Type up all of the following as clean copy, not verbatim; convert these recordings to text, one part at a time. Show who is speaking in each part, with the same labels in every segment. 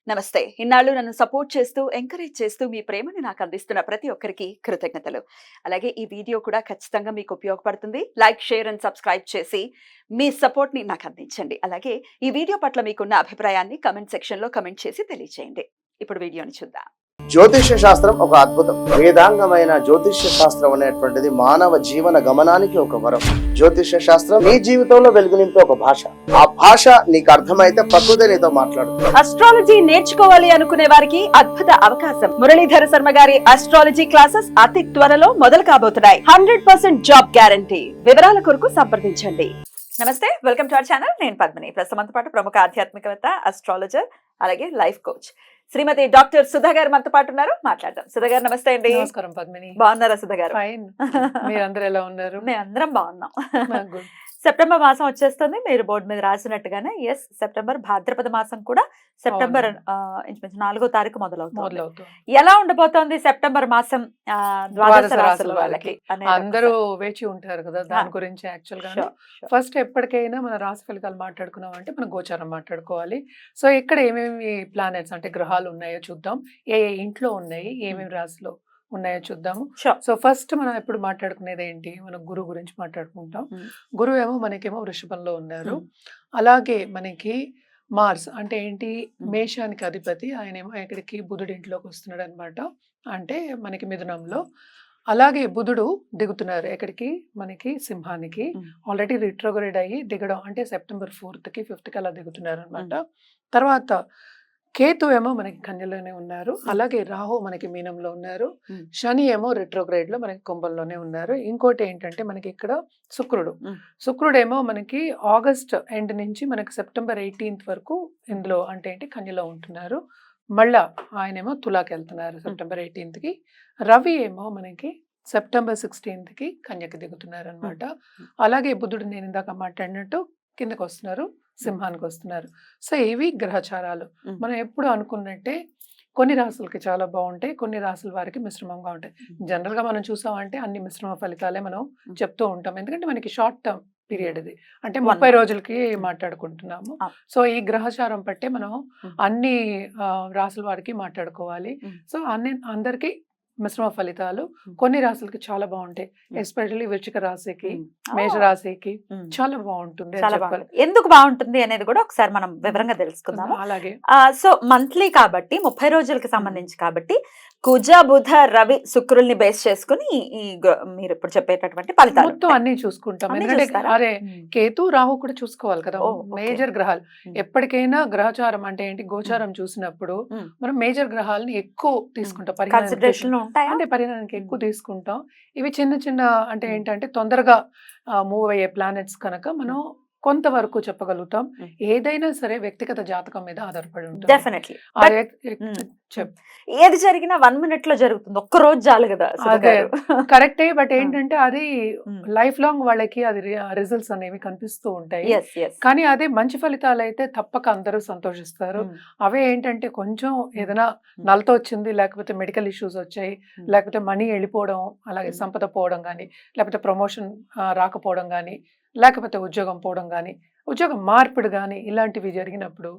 Speaker 1: నమస్తే. ఇన్నాళ్ళు నన్ను సపోర్ట్ చేస్తూ, ఎంకరేజ్ చేస్తూ మీ ప్రేమని నాకు అందిస్తున్న ప్రతి ఒక్కరికి కృతజ్ఞతలు. అలాగే ఈ వీడియో కూడా ఖచ్చితంగా మీకు ఉపయోగపడుతుంది. లైక్, షేర్ అండ్ సబ్స్క్రైబ్ చేసి మీ సపోర్ట్‌ని నాకు అందించండి. అలాగే ఈ వీడియో పట్ల మీకున్న అభిప్రాయాన్ని కామెంట్ సెక్షన్‌లో కామెంట్ చేసి తెలియజేయండి. ఇప్పుడు వీడియోని చూద్దాం.
Speaker 2: జ్యోతిష్య శాస్త్రం ఒక అద్భుతం. వేదాంగమైన జ్యోతిష్య శాస్త్రం అనేటువంటిది మానవ జీవన గమనానికి ఒక వరం. జ్యోతిష్య శాస్త్రం నీ జీవితంలో వెలుగునింపే ఒక భాష. ఆ భాష నీకు అర్థమైతే ప్రకృతి నీతో మాట్లాడుతుంది.
Speaker 1: అస్ట్రాలజీ నేర్చుకోవాలి అనుకునే వారికి అద్భుత అవకాశం. మురళీధర శర్మ గారి అస్ట్రాలజీ క్లాసెస్ అతి త్వరలో మొదలు కాబోతున్నాయి. 100% జాబ్ గ్యారంటీ. వివరాల కొరకు సంప్రదించండి. నమస్తే, వెల్కమ్ టు అవర్ ఛానల్. నేను పద్మిని. ప్రస్తుతంతో పాటు ప్రముఖ ఆధ్యాత్మికవేత్త, అస్ట్రాలజర్, అలాగే లైఫ్ కోచ్ శ్రీమతి డాక్టర్ సుధా గారు మనతో పాటు ఉన్నారు. మాట్లాడదాం. సుధా గారు నమస్తే అండి.
Speaker 3: నమస్కారం పద్మిని.
Speaker 1: బాగున్నారా సుధా గారు?
Speaker 3: ఫైన్. మీరందరూ ఎలా ఉన్నారు?
Speaker 1: మేము అందరం బాగున్నాం.
Speaker 3: గుడ్.
Speaker 1: సెప్టెంబర్ మాసం వచ్చేస్తుంది. మీరు బోర్డు మీద రాసినట్టుగానే ఎస్, సెప్టెంబర్ భాద్రపద మాసం కూడా సెప్టెంబర్ ఇంచుమించు 4వ తారీఖు మొదలవుతుంది. ఎలా ఉండబోతోంది సెప్టెంబర్ మాసం ద్వాదశ రాశుల వాళ్ళకి?
Speaker 3: అందరూ వేచి ఉంటారు కదా దాని గురించి. యాక్చువల్ గా ఫస్ట్ ఎప్పటికైనా మన రాశి ఫలితాలు మాట్లాడుకున్నాం అంటే మనం గోచారం మాట్లాడుకోవాలి. సో ఇక్కడ ఏమేమి ప్లానెట్స్ అంటే గ్రహాలు ఉన్నాయో చూద్దాం. ఏ ఇంట్లో ఉన్నాయి, ఏమేమి రాశిలో ఉన్నాయో చూద్దాము. సో ఫస్ట్ మనం ఎప్పుడు మాట్లాడుకునేది ఏంటి, మనం గురువు గురించి మాట్లాడుకుంటాం. గురువు ఏమో మనకేమో వృషభంలో ఉన్నారు. అలాగే మనకి మార్స్ అంటే ఏంటి, మేషానికి అధిపతి. ఆయన ఏమో ఎక్కడికి బుధుడి ఇంట్లోకి వస్తున్నాడు అనమాట, అంటే మనకి మిథునంలో. అలాగే బుధుడు దిగుతున్నారు ఎక్కడికి, మనకి సింహానికి. ఆల్రెడీ రిట్రోగ్రేడ్ అయ్యి దిగడం అంటే సెప్టెంబర్ 4th కి 5th కి అలా దిగుతున్నారు అనమాట. తర్వాత కేతు ఏమో మనకి కన్యలోనే ఉన్నారు. అలాగే రాహు మనకి మీనంలో ఉన్నారు. శని ఏమో రిట్రోగ్రేడ్ లో మనకి కుంభంలోనే ఉన్నారు. ఇంకోటి ఏంటంటే మనకి ఇక్కడ శుక్రుడేమో మనకి ఆగస్ట్ ఎండ్ నుంచి మనకి సెప్టెంబర్ 18th వరకు ఇందులో అంటే ఏంటి కన్యలో ఉంటున్నారు. మళ్ళా ఆయనేమో తులాకి వెళ్తున్నారు సెప్టెంబర్ 18th కి. రవి ఏమో మనకి సెప్టెంబర్ 16th కి కన్యకి దిగుతున్నారు అనమాట. అలాగే బుధుడు నేను ఇందాక మాట్లాడినట్టు కిందకు వస్తున్నారు, సింహానికి వస్తున్నారు. సో ఇవి గ్రహచారాలు. మనం ఎప్పుడు అనుకున్నట్టే కొన్ని రాసులకి చాలా బాగుంటాయి, కొన్ని రాసుల వారికి మిశ్రమంగా ఉంటాయి. జనరల్ గా మనం చూసామంటే అన్ని మిశ్రమ ఫలితాలే మనం చెప్తూ ఉంటాం, ఎందుకంటే మనకి షార్ట్ టర్మ్ పీరియడ్ ఇది, అంటే 30 రోజులకి మాట్లాడుకుంటున్నాము. సో ఈ గ్రహచారం పట్టే మనం అన్ని రాసుల వారికి మాట్లాడుకోవాలి. సో అందరికి మిశ్రమ ఫలితాలు కొన్ని రాశులకి చాలా బాగుంటాయి. ఎస్పెషల్లీ వృశ్చిక రాశికి, మేష రాశికి చాలా బాగుంటుంది.
Speaker 1: ఎందుకు బాగుంటుంది అనేది కూడా ఒకసారి మనం వివరంగా తెలుసుకుందాం.
Speaker 3: అలాగే
Speaker 1: సో మంత్లీ కాబట్టి 30 రోజులకి సంబంధించి కాబట్టి కుజ, బుధ, రవి, శుక్రుల్ని బేస్ చేసుకుని మీరు ఇప్పుడు చెప్పేటటువంటి ఫలితాలు
Speaker 3: మొత్తం అన్ని చూసుకుంటాం. ఎందుకంటే అరే కేతు, రాహు కూడా చూసుకోవాలి కదా, మేజర్ గ్రహాలు. ఎప్పటికైనా గ్రహచారం అంటే ఏంటి, గోచారం చూసినప్పుడు మనం మేజర్ గ్రహాలని ఎక్కువ తీసుకుంటాం, అంటే పరిగణనకి ఎక్కువ తీసుకుంటాం. ఇవి చిన్న చిన్న అంటే ఏంటంటే తొందరగా మూవ్ అయ్యే ప్లానెట్స్ కనుక మనం కొంతవరకు చెప్పగలుగుతాం. ఏదైనా సరే వ్యక్తిగత జాతకం మీద ఆధారపడి ఉంటుంది.
Speaker 1: డెఫినెట్లీ ఏది జరిగినా 1 minute లో జరుగుతుంది, ఒక్క రోజు చాలు కదా.
Speaker 3: అదే కరెక్టే. బట్ ఏంటంటే అది లైఫ్ లాంగ్ వాళ్ళకి అది రిజల్ట్స్ అనేవి కనిపిస్తూ ఉంటాయి. కానీ అదే మంచి ఫలితాలు అయితే తప్పక అందరూ సంతోషిస్తారు. అవే ఏంటంటే కొంచెం ఏదైనా నలత వచ్చింది, లేకపోతే మెడికల్ ఇష్యూస్ వచ్చాయి, లేకపోతే మనీ వెళ్ళిపోవడం, అలాగే సంపద పోవడం కానీ, లేకపోతే ప్రమోషన్ రాకపోవడం కానీ, లేకపోతే ఉద్యోగం పోవడం కానీ, ఉద్యోగం మార్పిడి కానీ, ఇలాంటివి జరిగినప్పుడు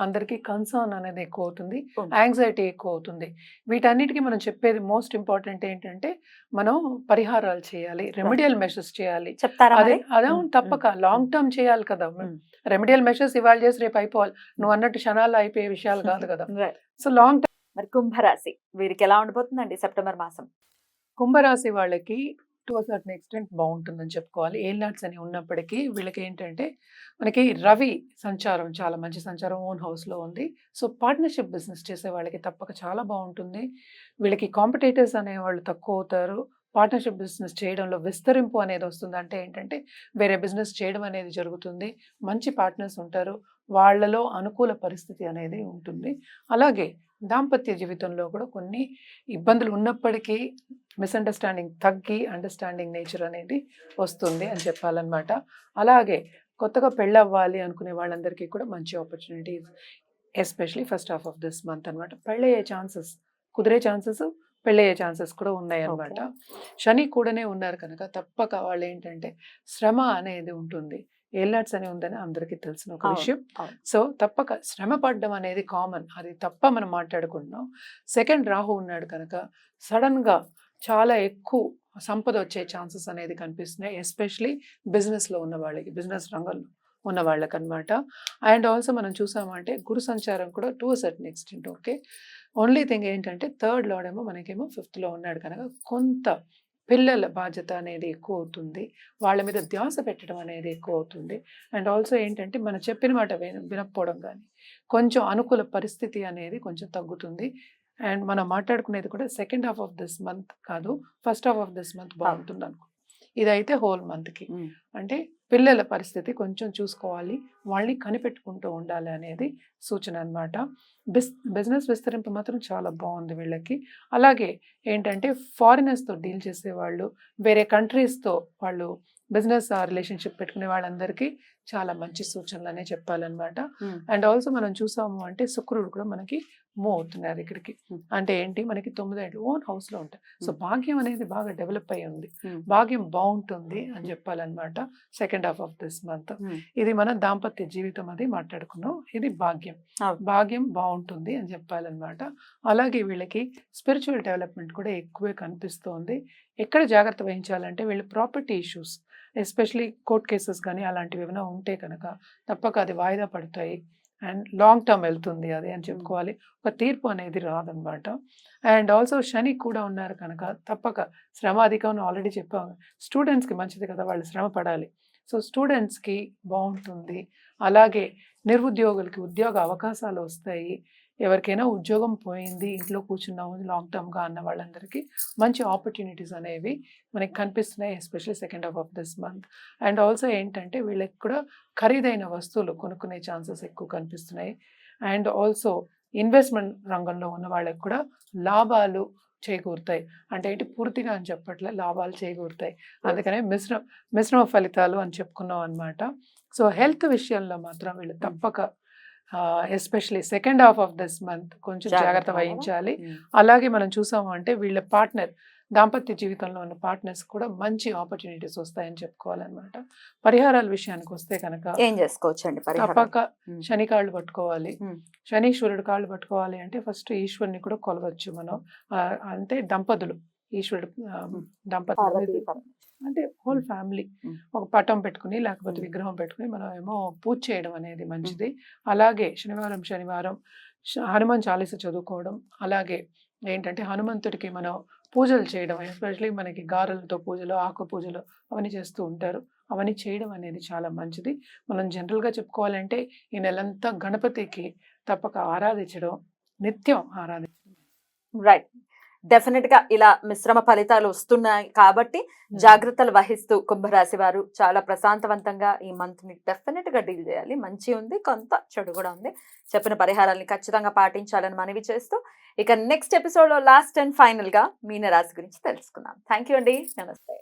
Speaker 3: అందరికీ కన్సర్న్ అనేది ఎక్కువ అవుతుంది, యాంగ్జైటీ ఎక్కువ అవుతుంది. వీటన్నిటికీ మనం చెప్పేది మోస్ట్ ఇంపార్టెంట్ ఏంటంటే మనం పరిహారాలు చేయాలి, రెమెడియల్ మెషర్స్ చేయాలి. అదే తప్పక లాంగ్ టర్మ్ చేయాలి కదా. రెమెడియల్ మెషర్స్ ఇవాళ చేసి రేపు అయిపోవాలి, నువ్వు అన్నట్టు క్షణాల్లో అయిపోయే విషయాలు కాదు కదా. So long term.
Speaker 1: మరి కుంభరాశి వీరికి ఎలా ఉండబోతుందండి సెప్టెంబర్ మాసం?
Speaker 3: కుంభరాశి వాళ్ళకి టు సర్టన్ ఎక్స్టెంట్ బాగుంటుందని చెప్పుకోవాలి. ఏలినాట్స్ అని ఉన్నప్పటికీ వీళ్ళకి ఏంటంటే మనకి రవి సంచారం చాలా మంచి సంచారం, ఓన్ హౌస్లో ఉంది. సో పార్ట్నర్షిప్ బిజినెస్ చేసే వాళ్ళకి తప్పక చాలా బాగుంటుంది. వీళ్ళకి కాంపిటేటర్స్ అనేవాళ్ళు తక్కువ అవుతారు. పార్ట్నర్షిప్ బిజినెస్ చేయడంలో విస్తరింపు అనేది వస్తుంది. అంటే ఏంటంటే వేరే బిజినెస్ చేయడం అనేది జరుగుతుంది, మంచి పార్ట్నర్స్ ఉంటారు, వాళ్ళలో అనుకూల పరిస్థితి అనేది ఉంటుంది. అలాగే దాంపత్య జీవితంలో కూడా కొన్ని ఇబ్బందులు ఉన్నప్పటికీ మిస్అండర్స్టాండింగ్ తగ్గి అండర్స్టాండింగ్ నేచర్ అనేది వస్తుంది అని చెప్పాలన్నమాట. అలాగే కొత్తగా పెళ్ళవ్వాలి అనుకునే వాళ్ళందరికీ కూడా మంచి opportunities, especially first half of this month అనమాట. పెళ్ళయ్యే ఛాన్సెస్, కుదిరే ఛాన్సెస్, పెళ్ళయ్యే ఛాన్సెస్ కూడా ఉన్నాయి అనమాట. శని కూడానే ఉన్నారు కనుక తప్పక వాళ్ళు ఏంటంటే శ్రమ అనేది ఉంటుంది. ఏలినాట్స్ అని ఉందని అందరికీ తెలిసిన ఒక
Speaker 1: అవును,
Speaker 3: విషయం.
Speaker 1: అవును.
Speaker 3: సో తప్పక శ్రమ పడడం అనేది కామన్, అది తప్ప మనం మాట్లాడుకుంటున్నాం. సెకండ్ రాహు ఉన్నాడు కనుక సడన్ గా చాలా ఎక్కువ సంపద వచ్చే ఛాన్సెస్ అనేది కనిపిస్తున్నాయి, ఎస్పెషలీ బిజినెస్ లో ఉన్న వాళ్ళకి, బిజినెస్ రంగంలో ఉన్న వాళ్ళకి అనమాట. అండ్ ఆల్సో మనం చూసామంటే గురు సంచారం కూడా to certain extent okay. Only thing ఏంటంటే థర్డ్ లార్డ్ ఏమో మనకేమో ఫిఫ్త్ లో ఉన్నాడు కనుక కొంత పిల్లల బాధ్యత అనేది ఎక్కువ అవుతుంది, వాళ్ళ మీద ధ్యాస పెట్టడం అనేది ఎక్కువ అవుతుంది. అండ్ ఆల్సో ఏంటంటే మనం చెప్పిన మాట వినకపోవడం కానీ, కొంచెం అనుకూల పరిస్థితి అనేది కొంచెం తగ్గుతుంది. అండ్ మనం మాట్లాడుకునేది కూడా second half of this month కాదు, first half of this month బాగుంటుంది అనుకో. ఇదైతే హోల్ మంత్కి. అంటే పిల్లల పరిస్థితి కొంచెం చూసుకోవాలి, వాళ్ళని కనిపెట్టుకుంటూ ఉండాలి అనేది సూచన అనమాట. బిజినెస్ విస్తరింపు మాత్రం చాలా బాగుంది వీళ్ళకి. అలాగే ఏంటంటే ఫారినర్స్తో డీల్ చేసేవాళ్ళు, వేరే కంట్రీస్తో వాళ్ళు బిజినెస్ రిలేషన్షిప్ పెట్టుకునే వాళ్ళందరికీ చాలా మంచి సూచనలనే చెప్పాలన్నమాట. అండ్ ఆల్సో మనం చూసాము అంటే శుక్రుడు కూడా మనకి మూవ్ అవుతున్నారు ఇక్కడికి. అంటే ఏంటి, మనకి 9 ఏళ్ళు ఓన్ హౌస్ లో ఉంటాయి. సో భాగ్యం అనేది బాగా డెవలప్ అయి ఉంది, భాగ్యం బాగుంటుంది అని చెప్పాలన్నమాట second half of this month. ఇది మన దాంపత్య జీవితం అది మాట్లాడుకున్నాం, ఇది భాగ్యం. భాగ్యం బాగుంటుంది అని చెప్పాలన్నమాట. అలాగే వీళ్ళకి స్పిరిచువల్ డెవలప్మెంట్ కూడా ఎక్కువే కనిపిస్తోంది. ఎక్కడ జాగ్రత్త వహించాలంటే వీళ్ళు property issues, especially court cases కానీ అలాంటివి ఏమైనా ఉంటే కనుక తప్పక అది వాయిదా పడతాయి అండ్ లాంగ్ టర్మ్ వెళ్తుంది అది అని చెప్పుకోవాలి, ఒక తీర్పు అనేది రాదనమాట. అండ్ ఆల్సో శని కూడా ఉన్నారు కనుక తప్పక శ్రమ అధికం ఆల్రెడీ చెప్పాము, స్టూడెంట్స్కి మంచిది కదా, వాళ్ళు శ్రమ పడాలి. సో స్టూడెంట్స్కి బాగుంటుంది. అలాగే నిరుద్యోగులకి ఉద్యోగ అవకాశాలు వస్తాయి, ఎవరికైనా ఉద్యోగం పోయింది ఇంట్లో కూర్చున్నాము లాంగ్ టర్మ్గా అన్న వాళ్ళందరికీ మంచి ఆపర్చునిటీస్ అనేవి మనకి కనిపిస్తున్నాయి, especially second half of this month. And also ఏంటంటే వీళ్ళకి కూడా ఖరీదైన వస్తువులు కొనుక్కునే ఛాన్సెస్ ఎక్కువ కనిపిస్తున్నాయి. అండ్ ఆల్సో ఇన్వెస్ట్మెంట్ రంగంలో ఉన్న వాళ్ళకి కూడా లాభాలు చేకూరుతాయి. అంటే ఏంటి, పూర్తిగా అని చెప్పట్లే, లాభాలు చేకూరుతాయి. అందుకనే మిశ్రమ ఫలితాలు అని చెప్పుకున్నాం అనమాట. సో హెల్త్ విషయంలో మాత్రం వీళ్ళు తప్పక especially second half of this month కొంచెం జాగ్రత్త వహించాలి. అలాగే మనం చూసాము అంటే వీళ్ళ పార్ట్నర్, దాంపత్య జీవితంలో ఉన్న పార్ట్నర్స్ కూడా మంచి ఆపర్చునిటీస్ వస్తాయని చెప్పుకోవాలన్నమాట. పరిహారాల విషయానికి వస్తే కనుక
Speaker 1: ఏం చేసుకోవచ్చండి?
Speaker 3: తప్పక శని కాళ్ళు పట్టుకోవాలి. శనీశ్వరుడు కాళ్ళు పట్టుకోవాలి అంటే ఫస్ట్ ఈశ్వరుని కూడా కొలవచ్చు మనం. అంటే దంపతులు, ఈశ్వరుడు దంపతులు అంటే హోల్ ఫ్యామిలీ ఒక పటం పెట్టుకుని లేకపోతే విగ్రహం పెట్టుకుని మనం ఏమో పూజ చేయడం అనేది మంచిది. అలాగే శనివారం హనుమాన్ చాలీస చదువుకోవడం, అలాగే ఏంటంటే హనుమంతుడికి మనం పూజలు చేయడం, ఎస్పెషలీ మనకి గారెలతో పూజలు, ఆకు పూజలు అవన్నీ చేస్తూ ఉంటారు, అవన్నీ చేయడం అనేది చాలా మంచిది. మనం జనరల్గా చెప్పుకోవాలంటే ఈ నెలంతా గణపతికి తప్పక ఆరాధించడం, నిత్యం ఆరాధించడం.
Speaker 1: రైట్. డెఫినెట్ గా ఇలా మిశ్రమ ఫలితాలు వస్తున్నాయి కాబట్టి జాగ్రత్తలు వహిస్తూ కుంభరాశి వారు చాలా ప్రశాంతవంతంగా ఈ మంత్ ని డెఫినెట్ గా డీల్ చేయాలి. మంచి ఉంది, కొంత చెడు కూడా ఉంది. చెప్పిన పరిహారాలని ఖచ్చితంగా పాటించాలని మనవి చేస్తూ ఇక నెక్స్ట్ ఎపిసోడ్ లో లాస్ట్ అండ్ ఫైనల్ గా మీనరాశి గురించి తెలుసుకుందాం. థ్యాంక్ యూ అండి, నమస్తే.